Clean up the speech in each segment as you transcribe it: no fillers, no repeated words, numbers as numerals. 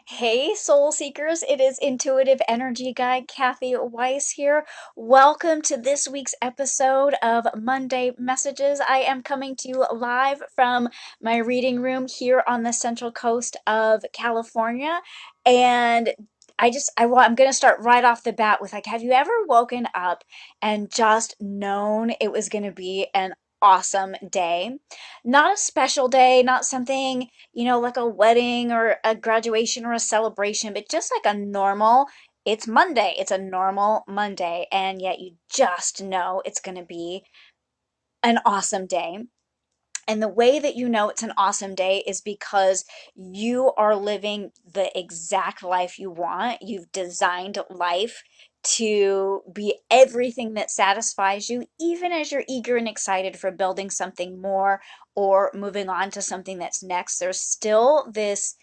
Hey, soul seekers, it is intuitive energy guide Kathy Weiss here. Welcome to this week's episode of Monday Messages. I am coming to you live from my reading room here on the central coast of California. And I'm going to start right off the bat with like, have you ever woken up and just known it was going to be an awesome day? Not a special day, not something like a wedding or a graduation or a celebration, but just like a normal, it's Monday. It's a normal Monday, and yet you just know it's going to be an awesome day. And the way that you know it's an awesome day is because you are living the exact life you want. You've designed life to be everything that satisfies you, even as you're eager and excited for building something more or moving on to something that's next. There's still this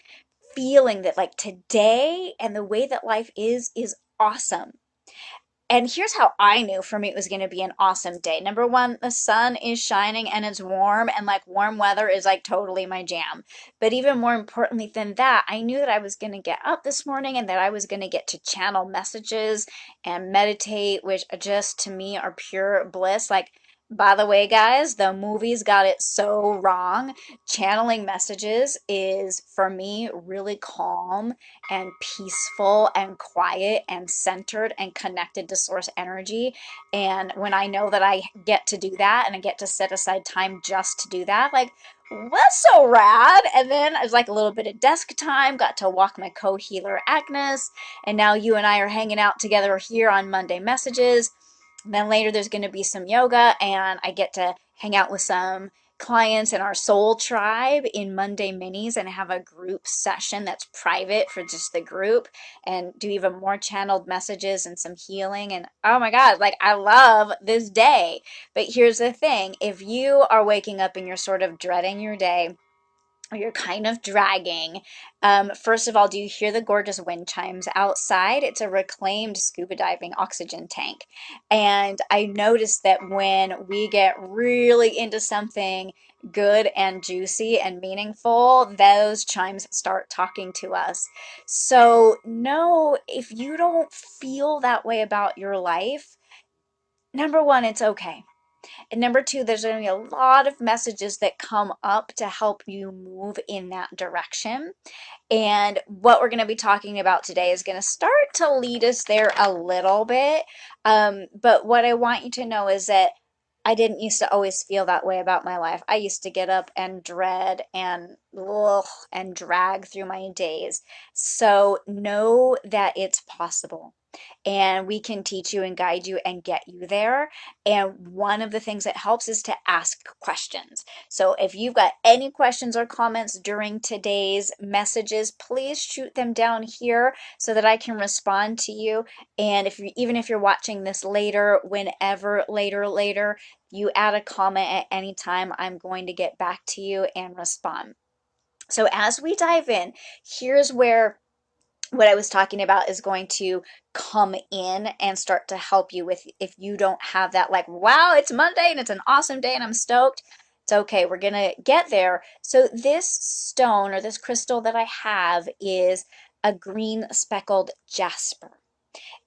feeling that, like, today and the way that life is awesome. And here's how I knew for me it was going to be an awesome day. Number one, the sun is shining and it's warm, and like warm weather is like totally my jam. But even more importantly than that, I knew that I was going to get up this morning and that I was going to get to channel messages and meditate, which just to me are pure bliss. Like, by the way, guys, the movies got it so wrong. Channeling messages is, for me, really calm and peaceful and quiet and centered and connected to source energy. And when I know that I get to do that and I get to set aside time just to do that, like, that's so rad. And then I was like a little bit of desk time, got to walk my co-healer Agnes, and now you and I are hanging out together here on Monday Messages. And then later there's going to be some yoga, and I get to hang out with some clients in our soul tribe in Monday minis and have a group session that's private for just the group and do even more channeled messages and some healing. And oh my God, like, I love this day. But here's the thing, if you are waking up and you're sort of dreading your day, or you're kind of dragging. First of all, do you hear the gorgeous wind chimes outside? It's a reclaimed scuba diving oxygen tank. And I noticed that when we get really into something good and juicy and meaningful, those chimes start talking to us. So, no, if you don't feel that way about your life, number one, it's okay. And number two, there's going to be a lot of messages that come up to help you move in that direction. And what we're going to be talking about today is going to start to lead us there a little bit. But what I want you to know is that I didn't used to always feel that way about my life. I used to get up and dread and ugh, and drag through my days. So know that it's possible. And we can teach you and guide you and get you there. And one of the things that helps is to ask questions. So if you've got any questions or comments during today's messages, please shoot them down here so that I can respond to you. And even if you're watching this later, whenever later, you add a comment at any time, I'm going to get back to you and respond. So as we dive in, here's where what I was talking about is going to come in and start to help you with, if you don't have that, like, wow, it's Monday and it's an awesome day and I'm stoked. It's okay, we're gonna get there. So this stone or this crystal that I have is a green speckled jasper.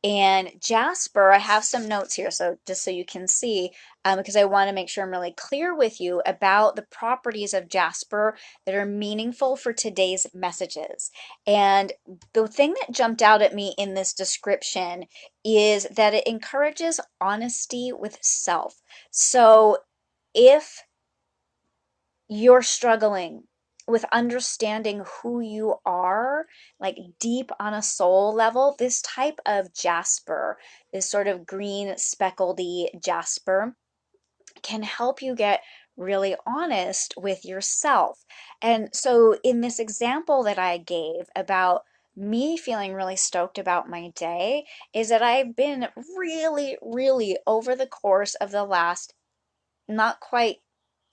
And jasper, I have some notes here, so just so you can see, because I want to make sure I'm really clear with you about the properties of jasper that are meaningful for today's messages. And the thing that jumped out at me in this description is that it encourages honesty with self. So if you're struggling with understanding who you are, like deep on a soul level, this type of jasper, this sort of green speckledy jasper, can help you get really honest with yourself. And so, in this example that I gave about me feeling really stoked about my day, is that I've been really over the course of the last not quite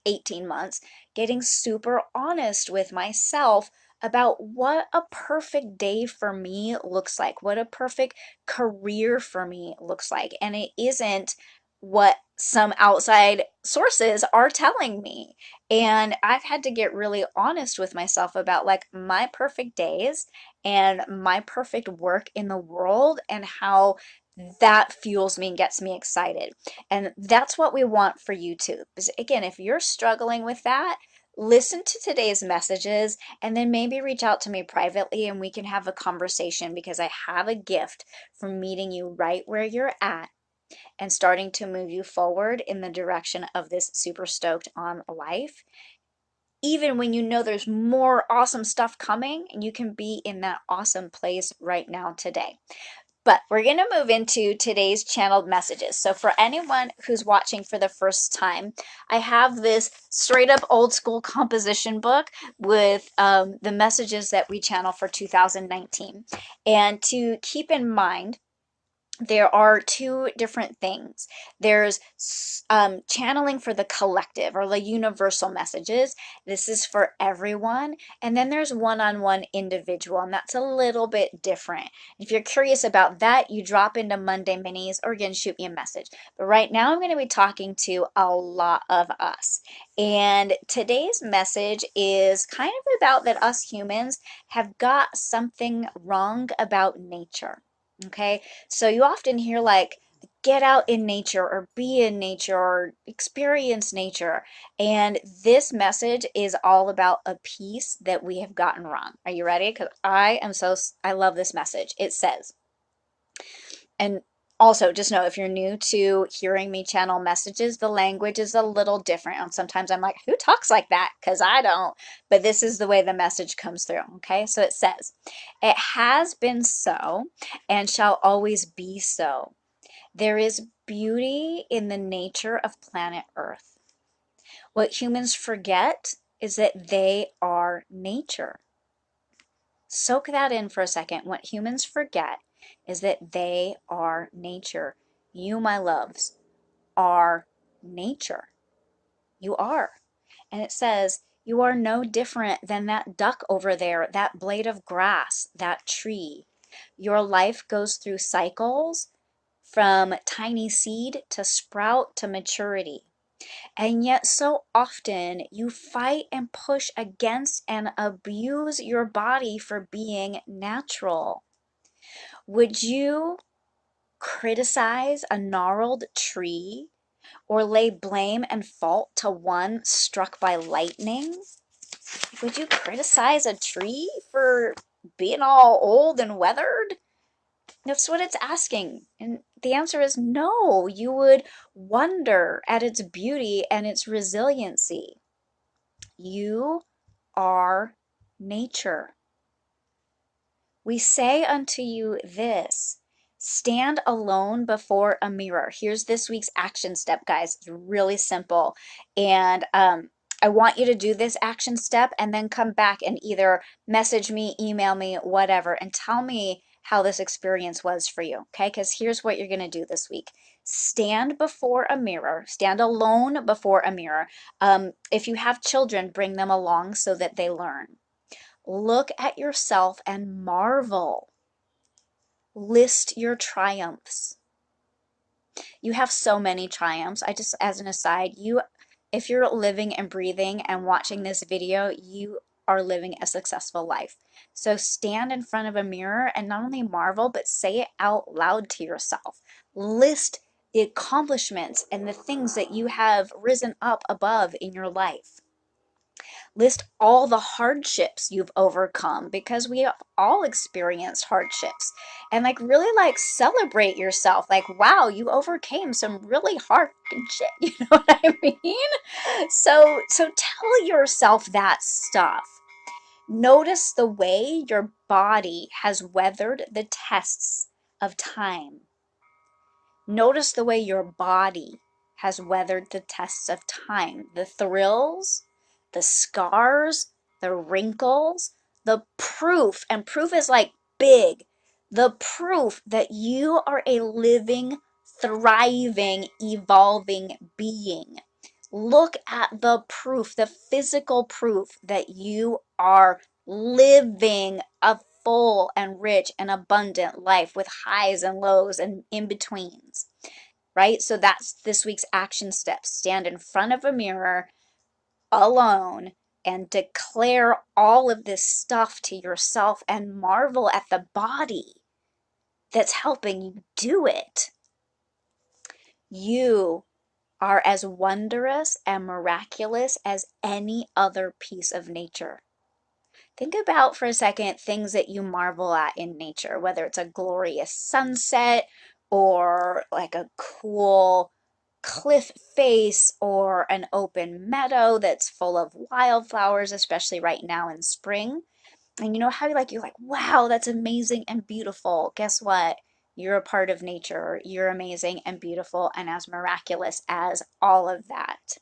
18 months, getting super honest with myself about what a perfect day for me looks like, what a perfect career for me looks like. And it isn't what some outside sources are telling me. And I've had to get really honest with myself about like my perfect days and my perfect work in the world and how that fuels me and gets me excited. And that's what we want for you too. Because again, if you're struggling with that, listen to today's messages and then maybe reach out to me privately and we can have a conversation because I have a gift for meeting you right where you're at and starting to move you forward in the direction of this super stoked on life. Even when you know there's more awesome stuff coming and you can be in that awesome place right now today. But we're going to move into today's channeled messages. So for anyone who's watching for the first time, I have this straight up old school composition book with the messages that we channel for 2019. And to keep in mind, there are two different things. There's channeling for the collective or the universal messages. This is for everyone. And then there's one-on-one individual, and that's a little bit different. If you're curious about that, you drop into Monday Minis or again, shoot me a message. But right now, I'm going to be talking to a lot of us. And today's message is kind of about that us humans have got something wrong about nature. Okay, so you often hear like, get out in nature or be in nature or experience nature. And this message is all about a piece that we have gotten wrong. Are you ready? Because I love this message. It says, and also just know if you're new to hearing me channel messages, the language is a little different. And sometimes I'm like, who talks like that? Because I don't. But this is the way the message comes through. Okay, so it says, it has been so and shall always be so. There is beauty in the nature of planet Earth. What humans forget is that they are nature. Soak that in for a second. What humans forget is that they are nature. You, my loves, are nature. You are. And it says, you are no different than that duck over there, that blade of grass, that tree. Your life goes through cycles from tiny seed to sprout to maturity. And yet, so often, you fight and push against and abuse your body for being natural. Would you criticize a gnarled tree or lay blame and fault to one struck by lightning? Would you criticize a tree for being all old and weathered? That's what it's asking. And the answer is no. You would wonder at its beauty and its resiliency. You are nature. We say unto you this, stand alone before a mirror. Here's this week's action step, guys. It's really simple. And I want you to do this action step and then come back and either message me, email me, whatever, and tell me how this experience was for you, okay? Because here's what you're going to do this week. Stand before a mirror, stand alone before a mirror. If you have children, bring them along so that they learn. Look at yourself and marvel. List your triumphs. You have so many triumphs. I just, as an aside, if you're living and breathing and watching this video, you are living a successful life. So stand in front of a mirror and not only marvel, but say it out loud to yourself. List the accomplishments and the things that you have risen up above in your life. List all the hardships you've overcome because we have all experienced hardships. And like really like celebrate yourself. Like, wow, you overcame some really hard shit. You know what I mean? So tell yourself that stuff. Notice the way your body has weathered the tests of time. Notice the way your body has weathered the tests of time. The thrills, the scars, the wrinkles, the proof, and proof is like big, the proof that you are a living, thriving, evolving being. Look at the proof, the physical proof that you are living a full and rich and abundant life with highs and lows and in betweens. right? So that's this week's action steps. Stand in front of a mirror alone and declare all of this stuff to yourself and marvel at the body that's helping you do it. You are as wondrous and miraculous as any other piece of nature. Think about for a second things that you marvel at in nature, whether it's a glorious sunset or like a cool cliff face or an open meadow that's full of wildflowers, especially right now in spring. And you know how you're like, wow, that's amazing and beautiful. Guess what? You're a part of nature. You're amazing and beautiful and as miraculous as all of that.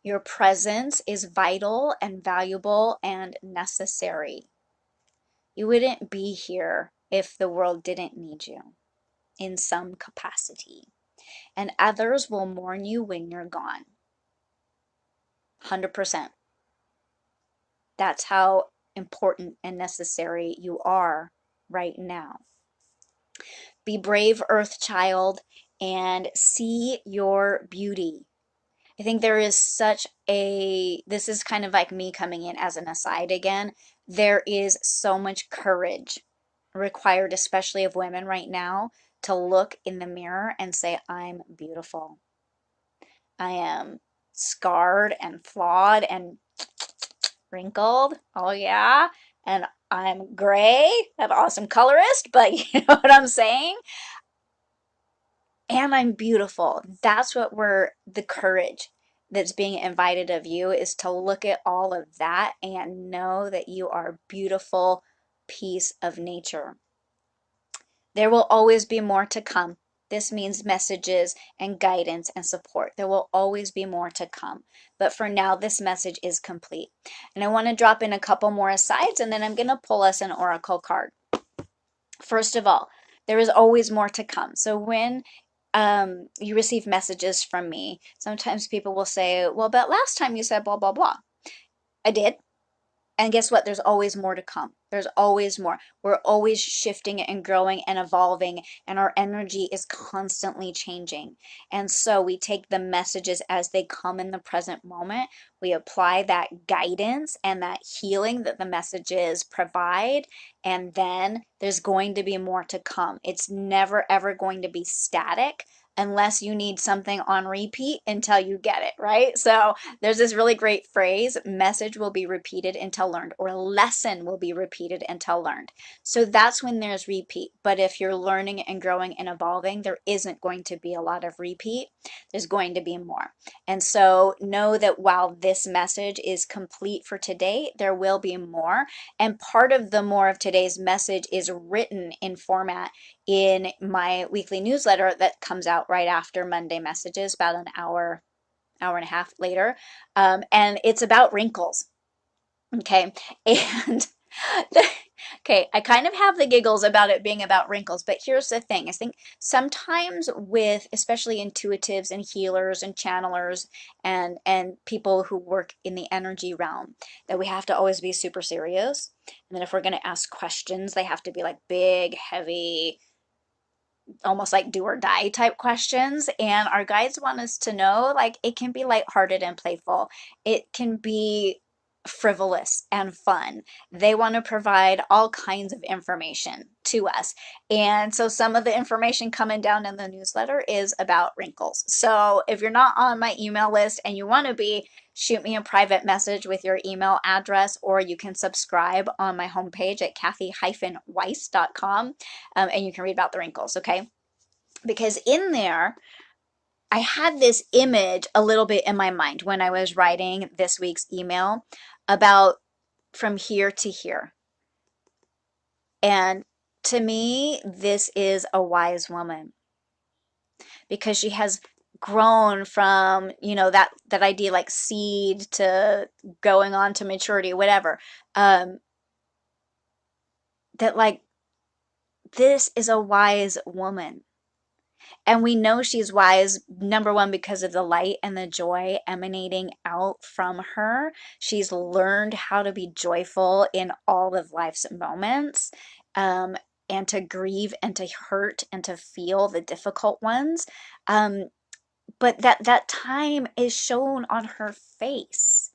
Your presence is vital and valuable and necessary. You wouldn't be here if the world didn't need you in some capacity. And others will mourn you when you're gone. 100%. That's how important and necessary you are right now. Be brave, Earth child, and see your beauty. I think there is this is kind of like me coming in as an aside again. There is so much courage required, especially of women right now, to look in the mirror and say, I'm beautiful. I am scarred and flawed and wrinkled. Oh, yeah. And I'm gray. I'm an awesome colorist, but you know what I'm saying? And I'm beautiful. That's what the courage that's being invited of you is to look at all of that and know that you are a beautiful piece of nature. There will always be more to come. This means messages and guidance and support. There will always be more to come. But for now, this message is complete. And I want to drop in a couple more asides, and then I'm going to pull us an oracle card. First of all, there is always more to come. So when you receive messages from me, sometimes people will say, well, but last time you said blah, blah, blah. I did. And guess what? There's always more to come. There's always more. We're always shifting and growing and evolving, and our energy is constantly changing. And so we take the messages as they come in the present moment. We apply that guidance and that healing that the messages provide, and then there's going to be more to come. It's never ever going to be static unless you need something on repeat until you get it, right? So there's this really great phrase, message will be repeated until learned, or lesson will be repeated until learned. So that's when there's repeat. But if you're learning and growing and evolving, there isn't going to be a lot of repeat. There's going to be more. And so know that while this message is complete for today, there will be more. And part of the more of today's message is written in format in my weekly newsletter that comes out right after Monday messages, about an hour and a half later. And it's about wrinkles. Okay. And okay, I kind of have the giggles about it being about wrinkles, but here's the thing. I think sometimes with especially intuitives and healers and channelers and people who work in the energy realm, that we have to always be super serious. And then if we're going to ask questions, they have to be like big, heavy, almost like do or die type questions. And our guides want us to know like it can be lighthearted and playful. It can be frivolous and fun. They want to provide all kinds of information to us. And so some of the information coming down in the newsletter is about wrinkles. So if you're not on my email list and you want to be, shoot me a private message with your email address, or you can subscribe on my homepage at kathy-weiss.com, and you can read about the wrinkles, okay? Because in there, I had this image a little bit in my mind when I was writing this week's email about from here to here. And to me, this is a wise woman because she has grown from, that idea like seed to going on to maturity, whatever. That like this is a wise woman. And we know she's wise, number one, because of the light and the joy emanating out from her. She's learned how to be joyful in all of life's moments. and to grieve and to hurt and to feel the difficult ones. Um, but that time is shown on her face,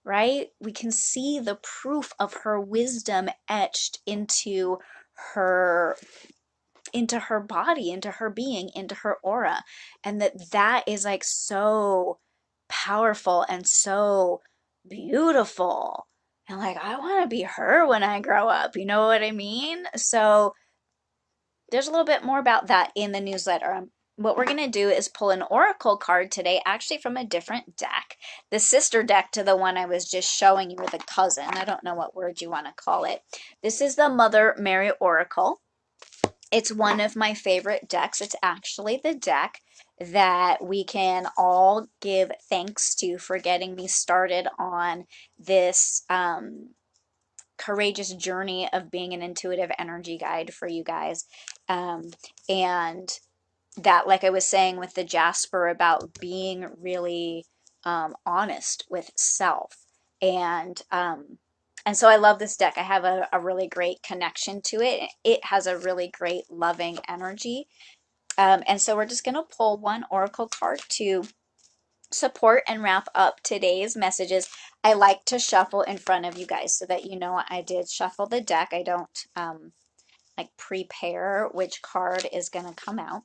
right? We can see the proof of her wisdom etched her into her body, into her being, into her aura. And that is like so powerful and so beautiful. And like, I want to be her when I grow up. You know what I mean? So there's a little bit more about that in the newsletter. What we're going to do is pull an oracle card today, actually from a different deck, the sister deck to the one I was just showing you, or the cousin. I don't know what word you want to call it. This is the Mother Mary Oracle. It's one of my favorite decks. It's actually the deck that we can all give thanks to for getting me started on this courageous journey of being an intuitive energy guide for you guys. And that, like I was saying with the Jasper, about being really honest with self. And so I love this deck. I have a really great connection to it. It has a really great loving energy. And so we're just going to pull one oracle card to support and wrap up today's messages. I like to shuffle in front of you guys so that you know I did shuffle the deck. I don't like prepare which card is going to come out.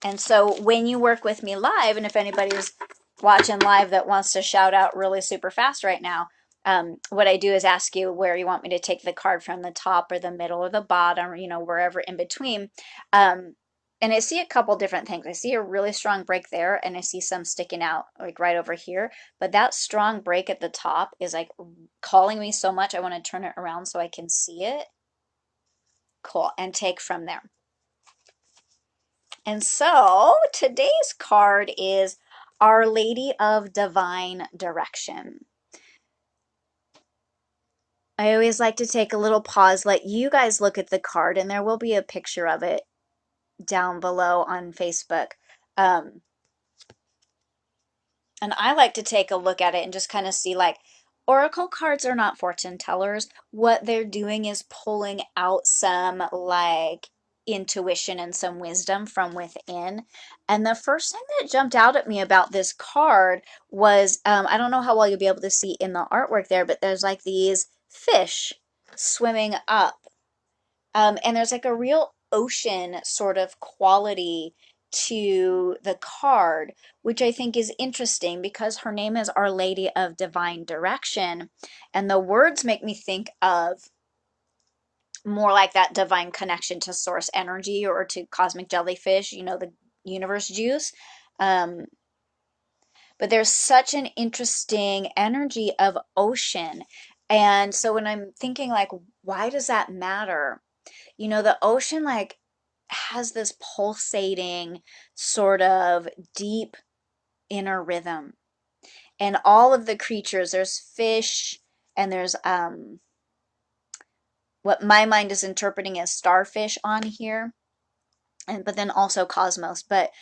And so when you work with me live, and if anybody's watching live that wants to shout out really super fast right now, what I do is ask you where you want me to take the card from, the top or the middle or the bottom, or, you know, wherever in between. And I see a couple different things. I see a really strong break there, and I see some sticking out like right over here. But that strong break at the top is like calling me so much, I want to turn it around so I can see it. Cool. And take from there. And so today's card is Our Lady of Divine Direction. I always like to take a little pause, let you guys look at the card, and there will be a picture of it down below on Facebook. And I like to take a look at it and just kind of see, like, oracle cards are not fortune tellers. What they're doing is pulling out some like intuition and some wisdom from within. And the first thing that jumped out at me about this card was, I don't know how well you'll be able to see in the artwork there, but there's like these fish swimming up. And there's like a real ocean sort of quality to the card, which I think is interesting because her name is Our Lady of Divine Direction. And the words make me think of more like that divine connection to source energy or to cosmic jellyfish, you know, the universe juice. But there's such an interesting energy of ocean. And so when I'm thinking, like, why does that matter? You know, the ocean, like, has this pulsating sort of deep inner rhythm. And all of the creatures, there's fish and there's what my mind is interpreting as starfish on here, and but then also cosmos. But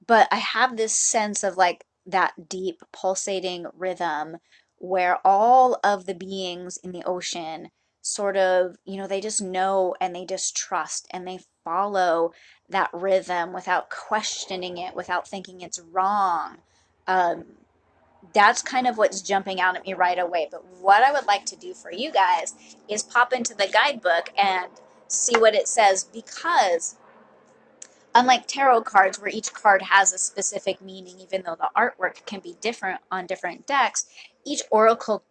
I have this sense of like that deep pulsating rhythm where all of the beings in the ocean sort of, you know, they just know and they just trust and they follow that rhythm without questioning it, without thinking it's wrong. Um, that's kind of what's jumping out at me right away. But what I would like to do for you guys is pop into the guidebook and see what it says, because unlike tarot cards where each card has a specific meaning, even though the artwork can be different on different decks, each oracle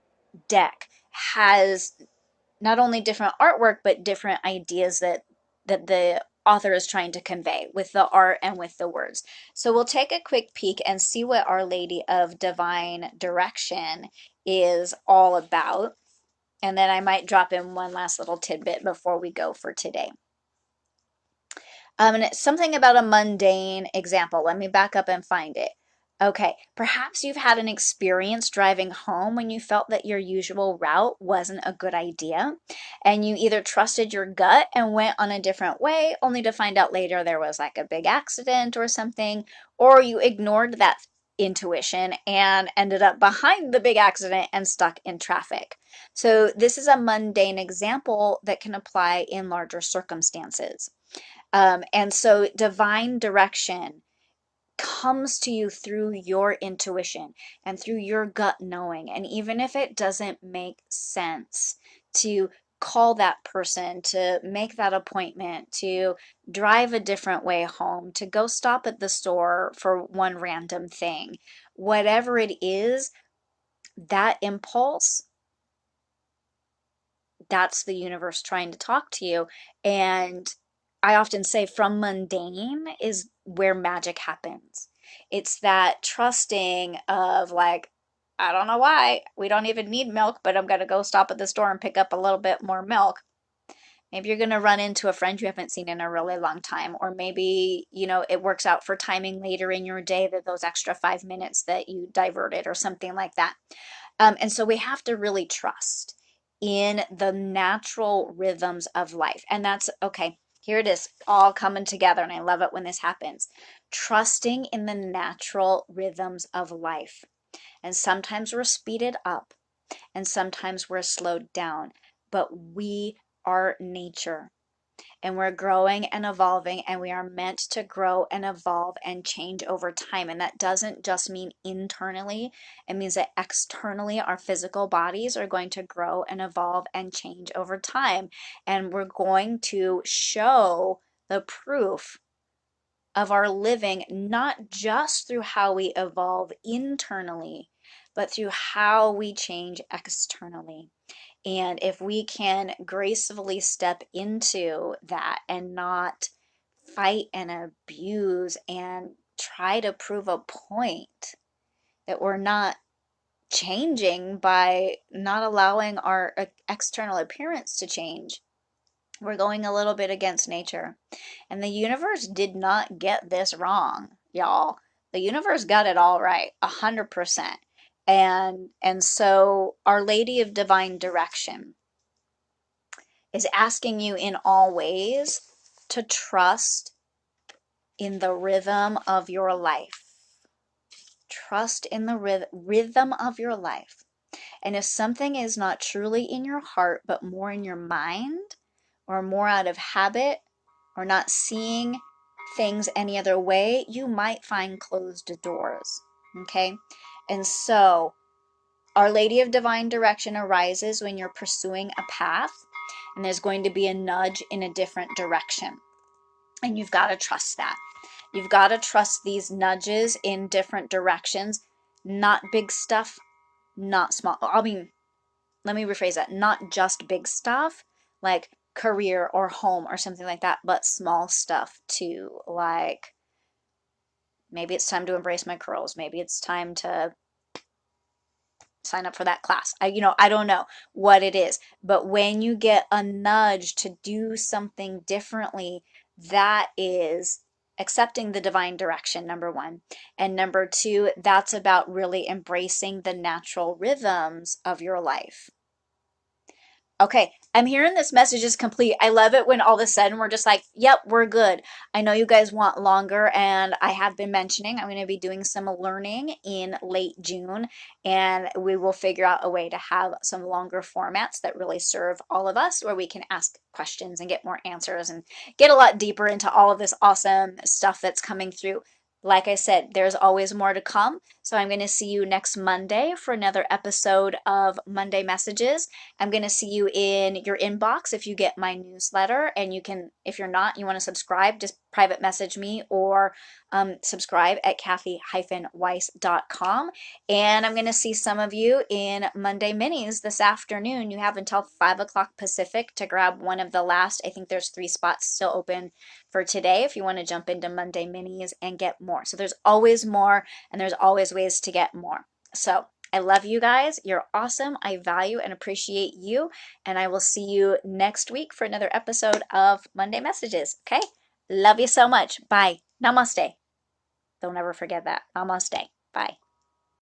deck has not only different artwork but different ideas that the author is trying to convey with the art and with the words. So we'll take a quick peek and see what Our Lady of Divine Direction is all about. And then I might drop in one last little tidbit before we go for today. And it's something about a mundane example. Let me back up and find it. Okay, perhaps you've had an experience driving home when you felt that your usual route wasn't a good idea, and you either trusted your gut and went on a different way, only to find out later there was like a big accident or something, or you ignored that intuition and ended up behind the big accident and stuck in traffic. So, this is a mundane example that can apply in larger circumstances. And so, divine direction comes to you through your intuition and through your gut knowing. And even if it doesn't make sense to call that person, to make that appointment, to drive a different way home, to go stop at the store for one random thing, whatever it is, that impulse, that's the universe trying to talk to you. And I often say from mundane is where magic happens. It's that trusting of like, I don't know why, we don't even need milk, but I'm going to go stop at the store and pick up a little bit more milk. Maybe you're going to run into a friend you haven't seen in a really long time, or maybe, it works out for timing later in your day that those extra 5 minutes that you diverted or something like that. And so we have to really trust in the natural rhythms of life. And that's okay. Here it is, all coming together. And I love it when this happens. Trusting in the natural rhythms of life. And sometimes we're speeded up and sometimes we're slowed down, but we are nature and we're growing and evolving, and we are meant to grow and evolve and change over time. And that doesn't just mean internally, it means that externally our physical bodies are going to grow and evolve and change over time. And we're going to show the proof of our living, not just through how we evolve internally, but through how we change externally. And if we can gracefully step into that and not fight and abuse and try to prove a point that we're not changing by not allowing our external appearance to change, we're going a little bit against nature. And the universe did not get this wrong, y'all. The universe got it all right, 100%. And so Our Lady of Divine Direction is asking you in all ways to trust in the rhythm of your life. Trust in the rhythm of your life. And if something is not truly in your heart, but more in your mind, or more out of habit, or not seeing things any other way, you might find closed doors. Okay? And so, Our Lady of Divine Direction arises when you're pursuing a path and there's going to be a nudge in a different direction. And you've got to trust that. You've got to trust these nudges in different directions, not big stuff, not small. I mean, let me rephrase that. Not just big stuff like career or home or something like that, but small stuff too. Like maybe it's time to embrace my curls. Maybe it's time to sign up for that class. I don't know what it is, but when you get a nudge to do something differently, that is accepting the divine direction, number one. And number two, that's about really embracing the natural rhythms of your life. Okay, I'm hearing this message is complete. I love it when all of a sudden we're just like, yep, we're good. I know you guys want longer, and I have been mentioning I'm going to be doing some learning in late June, and we will figure out a way to have some longer formats that really serve all of us, where we can ask questions and get more answers and get a lot deeper into all of this awesome stuff that's coming through. Like I said, there's always more to come. So I'm going to see you next Monday for another episode of Monday Messages. I'm going to see you in your inbox if you get my newsletter. And you can, if you're not, you want to subscribe, just private message me or subscribe at Kathy-Weiss.com. And I'm going to see some of you in Monday Minis this afternoon. You have until 5 o'clock Pacific to grab one of the last, I think there's 3 spots still open for today if you want to jump into Monday Minis and get more. So there's always more, and there's always ways to get more. So I love you guys. You're awesome. I value and appreciate you. And I will see you next week for another episode of Monday Messages. Okay? Love you so much. Bye. Namaste. Don't ever forget that. Namaste. Bye.